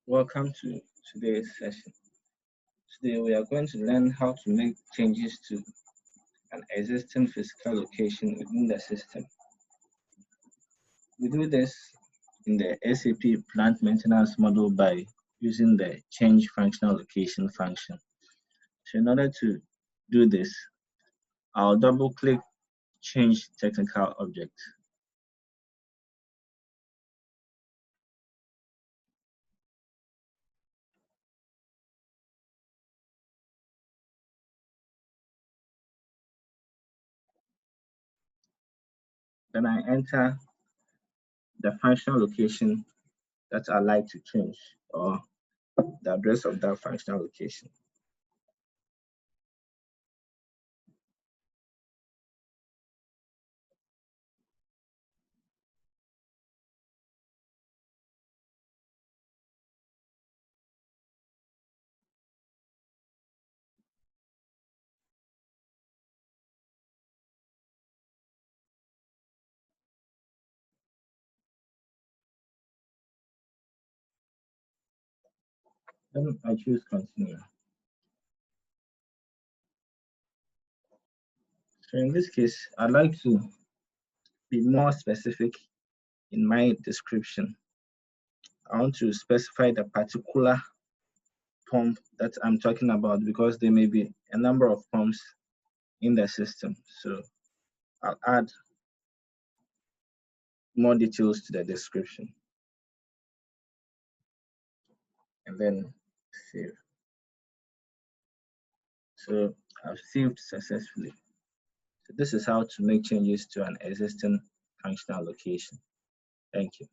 Welcome to today's session. Today we are going to learn how to make changes to an existing physical location within the system. We do this in the SAP plant maintenance model by using the change functional location function. So in order to do this, I'll double click change technical object. Then I enter the functional location that I like to change or the address of that functional location. Then I choose continue. So in this case, I'd like to be more specific in my description. I want to specify the particular pump that I'm talking about because there may be a number of pumps in the system. So I'll add more details to the description and then save. So I've saved successfully. So this is how to make changes to an existing functional location. Thank you.